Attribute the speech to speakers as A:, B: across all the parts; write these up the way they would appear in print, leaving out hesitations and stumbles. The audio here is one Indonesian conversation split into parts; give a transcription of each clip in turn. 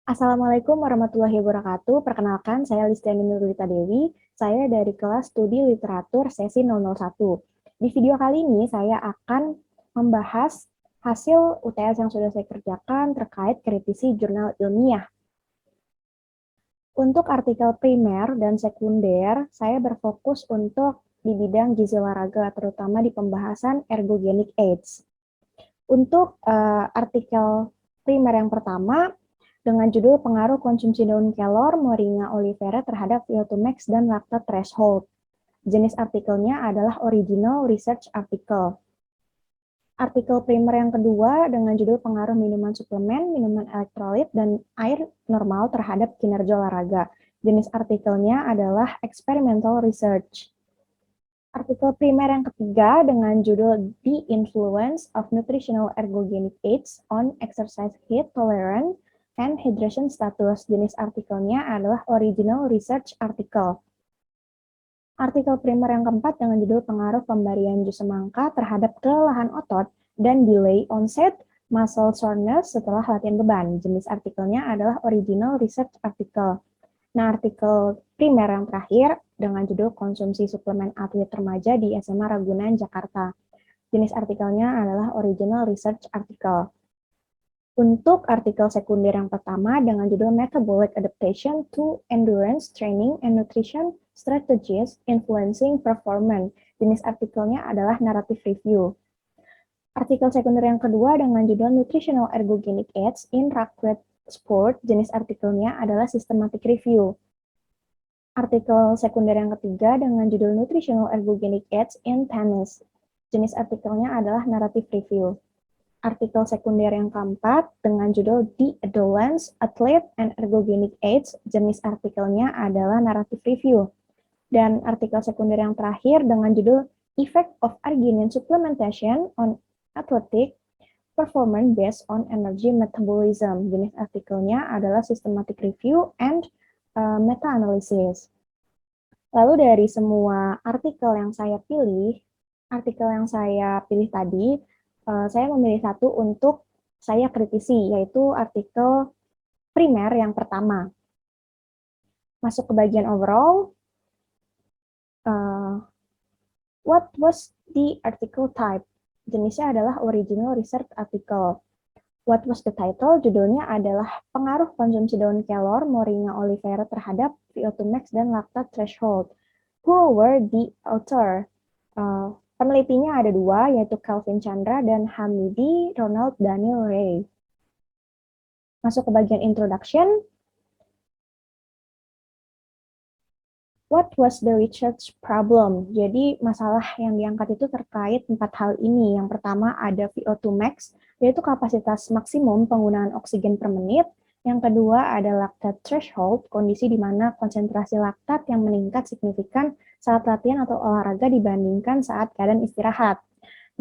A: Assalamualaikum warahmatullahi wabarakatuh. Perkenalkan, saya Listiani Nurulita Dewi. Saya dari kelas studi literatur sesi 001. Di video kali ini saya akan membahas hasil UTS yang sudah saya kerjakan terkait kritisi jurnal ilmiah. Untuk artikel primer dan sekunder, saya berfokus untuk di bidang gizi olahraga, terutama di pembahasan ergogenic aids. Untuk artikel primer yang pertama, dengan judul Pengaruh Konsumsi Daun Kelor Moringa oleifera terhadap VO2 max dan lactate threshold. Jenis artikelnya adalah original research article. Artikel primer yang kedua dengan judul Pengaruh Minuman Suplemen, Minuman Elektrolit, dan Air Normal terhadap Kinerja Olahraga. Jenis artikelnya adalah experimental research. Artikel primer yang ketiga dengan judul The Influence of Nutritional Ergogenic Aids on Exercise Heat Tolerance and Hydration Status. Jenis artikelnya adalah Original Research Article. Artikel primer yang keempat dengan judul Pengaruh Pemberian jus semangka terhadap kelelahan otot dan delay onset muscle soreness setelah latihan beban. Jenis artikelnya adalah Original Research Article. Nah, artikel primer yang terakhir dengan judul Konsumsi Suplemen Atlet Remaja di SMA Ragunan, Jakarta. Jenis artikelnya adalah Original Research Article. Untuk artikel sekunder yang pertama dengan judul Metabolic Adaptation to Endurance Training and Nutrition Strategies Influencing Performance. Jenis artikelnya adalah Narrative Review. Artikel sekunder yang kedua dengan judul Nutritional Ergogenic Aids in Racquet Sport. Jenis artikelnya adalah Systematic Review. Artikel sekunder yang ketiga dengan judul Nutritional Ergogenic Aids in Tennis. Jenis artikelnya adalah Narrative Review. Artikel sekunder yang keempat dengan judul The Adolescent Athlete and Ergogenic Aids. Jenis artikelnya adalah Narrative Review. Dan artikel sekunder yang terakhir dengan judul Effect of Arginine Supplementation on Athletic Performance Based on Energy Metabolism. Jenis artikelnya adalah Systematic Review and Meta-Analysis. Lalu dari semua artikel yang saya pilih tadi, saya memilih satu untuk saya kritisi, yaitu artikel primer yang pertama. Masuk ke bagian overall. What was the article type? Jenisnya adalah original research article. What was the title? Judulnya adalah Pengaruh Konsumsi Daun Kelor Moringa oleifera terhadap VO2 max dan lactate threshold. Who were the author? Penelitinya ada dua, yaitu Calvin Chandra dan Hamidi Ronald Daniel Ray. Masuk ke bagian introduction. What was the research problem? Jadi masalah yang diangkat itu terkait 4 hal ini. Yang pertama ada VO2 max, yaitu kapasitas maksimum penggunaan oksigen per menit. Yang kedua ada lactate threshold, kondisi di mana konsentrasi laktat yang meningkat signifikan saat latihan atau olahraga dibandingkan saat keadaan istirahat.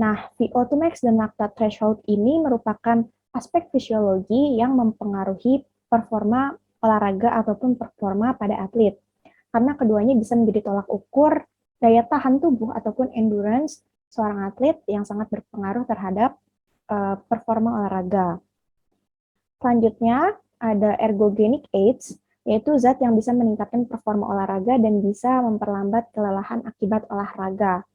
A: Nah, VO2 max dan lactate threshold ini merupakan aspek fisiologi yang mempengaruhi performa olahraga ataupun performa pada atlet. Karena keduanya bisa menjadi tolak ukur daya tahan tubuh ataupun endurance seorang atlet yang sangat berpengaruh terhadap performa olahraga. Selanjutnya ada ergogenic aids, yaitu zat yang bisa meningkatkan performa olahraga dan bisa memperlambat kelelahan akibat olahraga.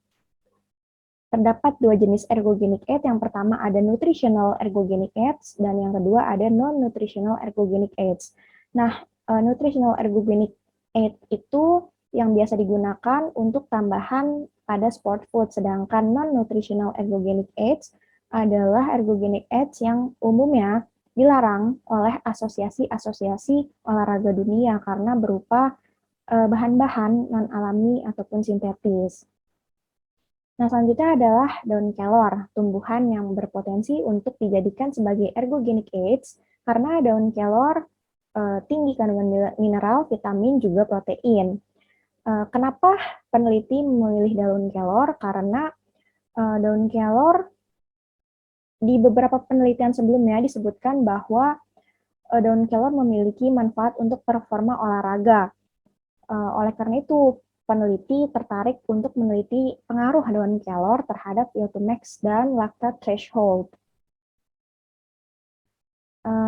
A: Terdapat dua jenis ergogenic aids. Yang pertama ada nutritional ergogenic aids dan yang kedua ada non-nutritional ergogenic aids. Nah, nutritional ergogenic aid itu yang biasa digunakan untuk tambahan pada sport food, sedangkan non-nutritional ergogenic aids adalah ergogenic aids yang umumnya dilarang oleh asosiasi-asosiasi olahraga dunia karena berupa bahan-bahan non-alami ataupun sintetis. Nah, selanjutnya adalah daun kelor, tumbuhan yang berpotensi untuk dijadikan sebagai ergogenic aids karena daun kelor tinggi kandungan mineral, vitamin, juga protein. Kenapa peneliti memilih daun kelor? Karena daun kelor di beberapa penelitian sebelumnya disebutkan bahwa daun kelor memiliki manfaat untuk performa olahraga. Oleh karena itu, peneliti tertarik untuk meneliti pengaruh daun kelor terhadap VO2 max dan lactate threshold.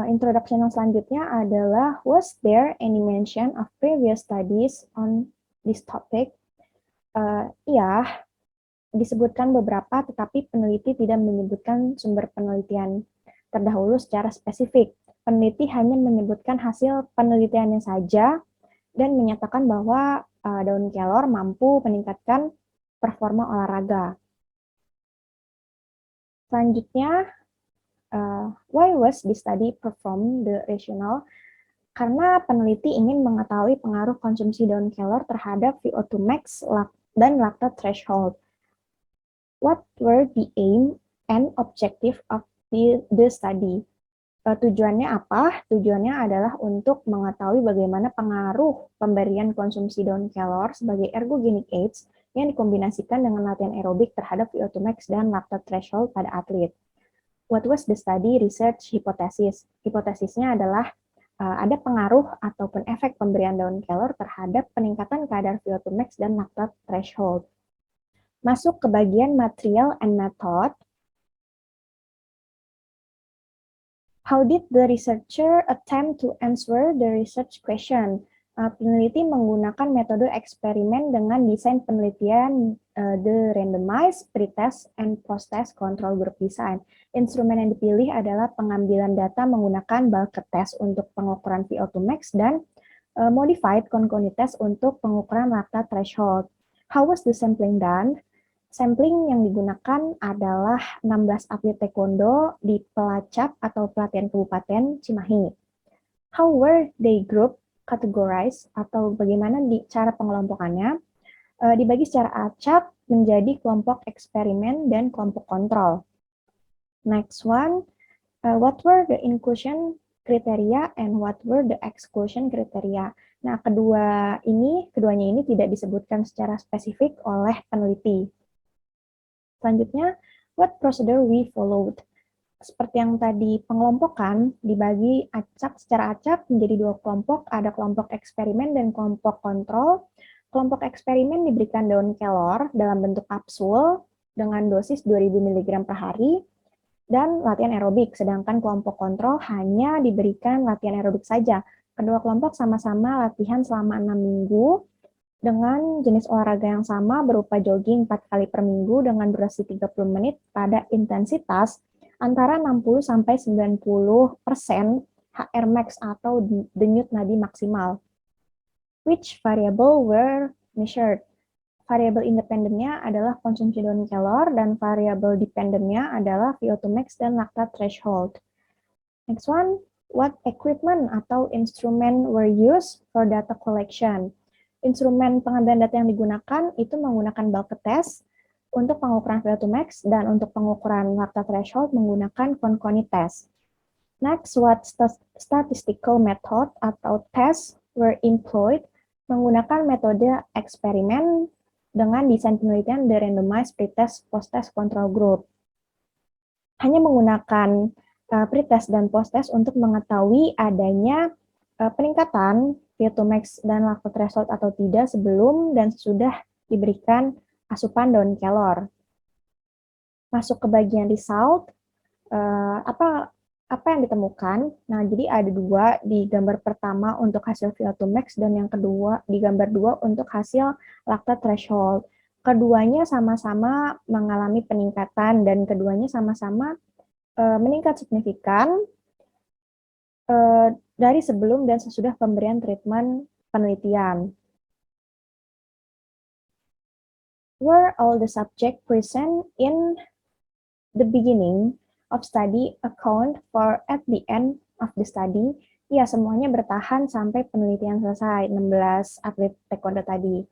A: Introduction yang selanjutnya adalah, was there any mention of previous studies on this topic? Iya, disebutkan beberapa, tetapi peneliti tidak menyebutkan sumber penelitian terdahulu secara spesifik. Peneliti hanya menyebutkan hasil penelitiannya saja dan menyatakan bahwa daun kelor mampu meningkatkan performa olahraga. Selanjutnya, why was this study performed the rational? Karena peneliti ingin mengetahui pengaruh konsumsi daun kelor terhadap VO2 max dan lactate threshold. What were the aim and objective of the study? Tujuannya apa? Tujuannya adalah untuk mengetahui bagaimana pengaruh pemberian konsumsi daun kelor sebagai ergogenic aids yang dikombinasikan dengan latihan aerobik terhadap VO2 max dan lactate threshold pada atlet. What was the study research hypothesis? Hipotesisnya adalah ada pengaruh ataupun efek pemberian daun kelor terhadap peningkatan kadar VO2 max dan lactate threshold. Masuk ke bagian material and method. How did the researcher attempt to answer the research question? Peneliti menggunakan metode eksperimen dengan desain penelitian the randomized pretest and post-test control group design. Instrumen yang dipilih adalah pengambilan data menggunakan bulk test untuk pengukuran VO2 max dan modified concurrent test untuk pengukuran lactate threshold. How was the sampling done? Sampling yang digunakan adalah 16 atlet taekwondo di Pelacap atau Pelatihan Kabupaten Cimahi. How were they grouped, categorized, atau bagaimana cara pengelompokannya? Dibagi secara acak menjadi kelompok eksperimen dan kelompok kontrol. Next one, what were the inclusion criteria and what were the exclusion criteria? Nah, keduanya ini tidak disebutkan secara spesifik oleh peneliti. Selanjutnya, what procedure we followed? Seperti yang tadi, pengelompokan dibagi secara acak menjadi dua kelompok, ada kelompok eksperimen dan kelompok kontrol. Kelompok eksperimen diberikan daun kelor dalam bentuk kapsul dengan dosis 2000 mg per hari dan latihan aerobik, sedangkan kelompok kontrol hanya diberikan latihan aerobik saja. Kedua kelompok sama-sama latihan selama 6 minggu dengan jenis olahraga yang sama berupa jogging 4 kali per minggu dengan durasi 30 menit pada intensitas antara 60-90% HR max atau denyut nadi maksimal. Which variable were measured? Variabel independennya adalah konsumsi daun kelor dan variabel dependennya adalah VO2 max dan lactate threshold. Next one, what equipment atau instrument were used for data collection? Instrumen pengambilan data yang digunakan itu menggunakan bulk test untuk pengukuran VO2 max dan untuk pengukuran lactate threshold menggunakan concurrent test. Next, what statistical method atau test were employed? Menggunakan metode eksperimen dengan desain penelitian the randomized pretest post-test control group. Hanya menggunakan pretest dan post-test untuk mengetahui adanya peningkatan VO2 max dan lactate threshold atau tidak sebelum dan sesudah diberikan asupan daun kelor. Masuk ke bagian result, apa yang ditemukan? Nah, jadi ada dua di gambar pertama untuk hasil VO2 max dan yang kedua di gambar 2 untuk hasil lactate threshold. Keduanya sama-sama mengalami peningkatan dan keduanya sama-sama meningkat signifikan dari sebelum dan sesudah pemberian treatment penelitian. Were all the subject present in the beginning of study account for at the end of the study? Ya, semuanya bertahan sampai penelitian selesai, 16 atlet taekwondo tadi.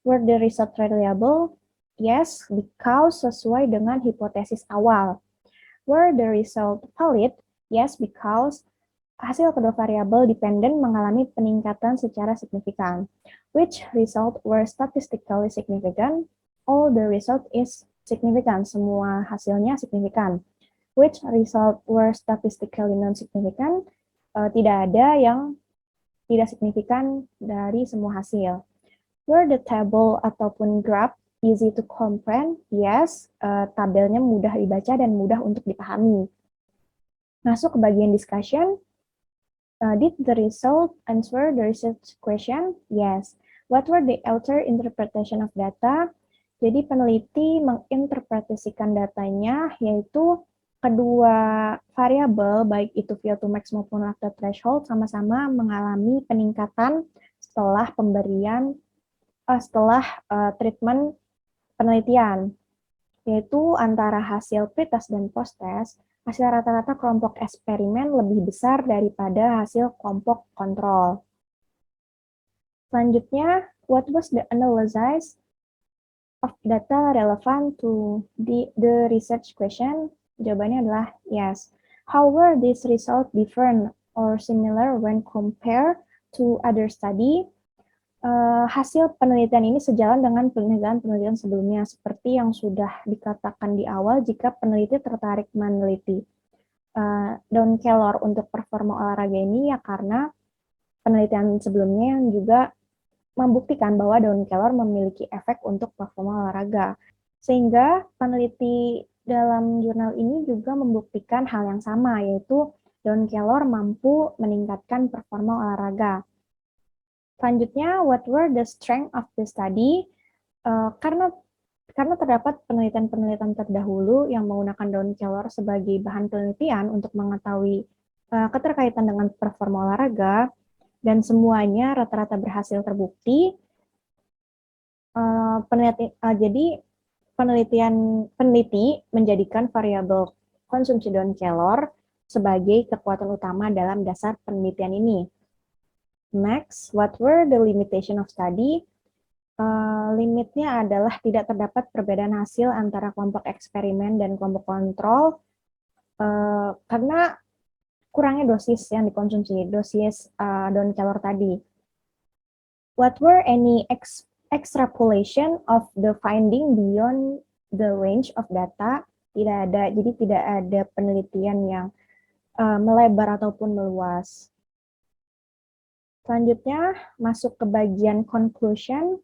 A: Were the result reliable? Yes, because sesuai dengan hipotesis awal. Were the result valid? Yes, because hasil kedua variabel dependen mengalami peningkatan secara signifikan. Which result were statistically significant? All the result is significant. Semua hasilnya signifikan. Which result were statistically non-significant? Tidak ada yang tidak signifikan dari semua hasil. Were the table ataupun graph easy to comprehend? Yes, tabelnya mudah dibaca dan mudah untuk dipahami. Masuk ke bagian discussion. Did the result answer the research question? Yes. What were the author interpretation of data? Jadi peneliti menginterpretasikan datanya, yaitu kedua variabel, baik itu VO2 max maupun lactate threshold, sama-sama mengalami peningkatan setelah treatment penelitian, yaitu antara hasil pretest dan posttest, hasil rata-rata kelompok eksperimen lebih besar daripada hasil kelompok kontrol. Selanjutnya, what was the analysis of data relevant to the research question? Jawabannya adalah yes. How were these results different or similar when compared to other study? Hasil penelitian ini sejalan dengan penelitian sebelumnya, seperti yang sudah dikatakan di awal. Jika peneliti tertarik meneliti daun kelor untuk performa olahraga ini, ya karena penelitian sebelumnya yang juga membuktikan bahwa daun kelor memiliki efek untuk performa olahraga. Sehingga peneliti dalam jurnal ini juga membuktikan hal yang sama, yaitu daun kelor mampu meningkatkan performa olahraga. Selanjutnya, what were the strength of the study? Karena terdapat penelitian-penelitian terdahulu yang menggunakan daun kelor sebagai bahan penelitian untuk mengetahui keterkaitan dengan performa olahraga, dan semuanya rata-rata berhasil terbukti. Jadi peneliti menjadikan variabel konsumsi daun kelor sebagai kekuatan utama dalam dasar penelitian ini. Next, what were the limitation of study? Limitnya adalah tidak terdapat perbedaan hasil antara kelompok eksperimen dan kelompok kontrol karena kurangnya dosis yang dikonsumsi, dosis daun kelor tadi. What were any extrapolation of the finding beyond the range of data? Jadi tidak ada penelitian yang melebar ataupun meluas. Selanjutnya, masuk ke bagian conclusion.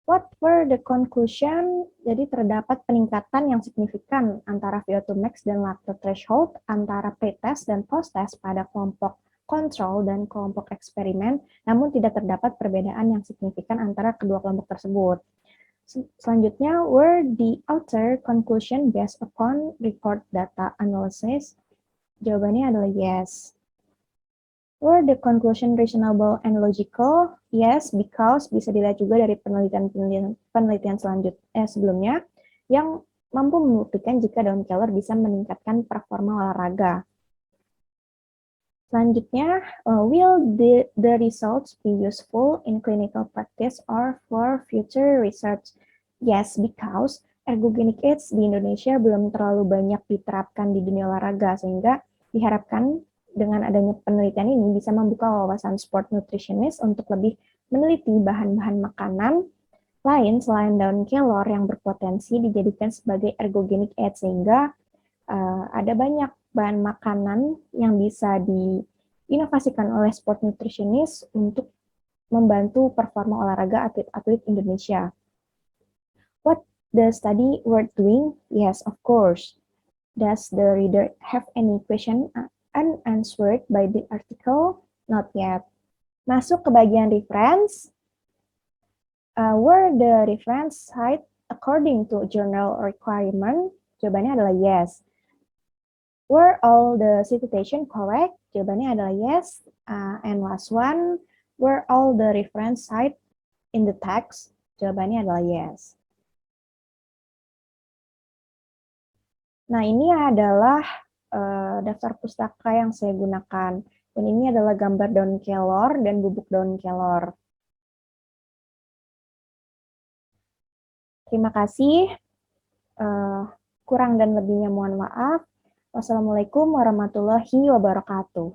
A: What were the conclusion? Jadi terdapat peningkatan yang signifikan antara VO2 max dan lactate threshold antara pre-test dan post-test pada kelompok kontrol dan kelompok eksperimen, namun tidak terdapat perbedaan yang signifikan antara kedua kelompok tersebut. Selanjutnya, were the author conclusion based upon record data analysis? Jawabannya adalah yes. Were the conclusion reasonable and logical? Yes, because bisa dilihat juga dari penelitian sebelumnya yang mampu membuktikan jika daun kelor bisa meningkatkan performa olahraga. Selanjutnya, will the results be useful in clinical practice or for future research? Yes, because ergogenic aids di Indonesia belum terlalu banyak diterapkan di dunia olahraga, sehingga diharapkan dengan adanya penelitian ini bisa membuka wawasan sport nutritionist untuk lebih meneliti bahan-bahan makanan lain selain daun kelor yang berpotensi dijadikan sebagai ergogenic aid, sehingga ada banyak bahan makanan yang bisa diinovasikan oleh sport nutritionist untuk membantu performa olahraga atlet-atlet Indonesia. What the study worth doing? Yes, of course. Does the reader have any question unanswered by the article? Not yet. Masuk ke bagian reference. Were the reference cite according to journal requirement? Jawabannya adalah yes. Were all the citation correct? Jawabannya adalah yes. And last one, were all the reference cite in the text? Jawabannya adalah yes. Nah, ini adalah daftar pustaka yang saya gunakan. Dan ini adalah gambar daun kelor dan bubuk daun kelor. Terima kasih. Kurang dan lebihnya mohon maaf. Wassalamualaikum warahmatullahi wabarakatuh.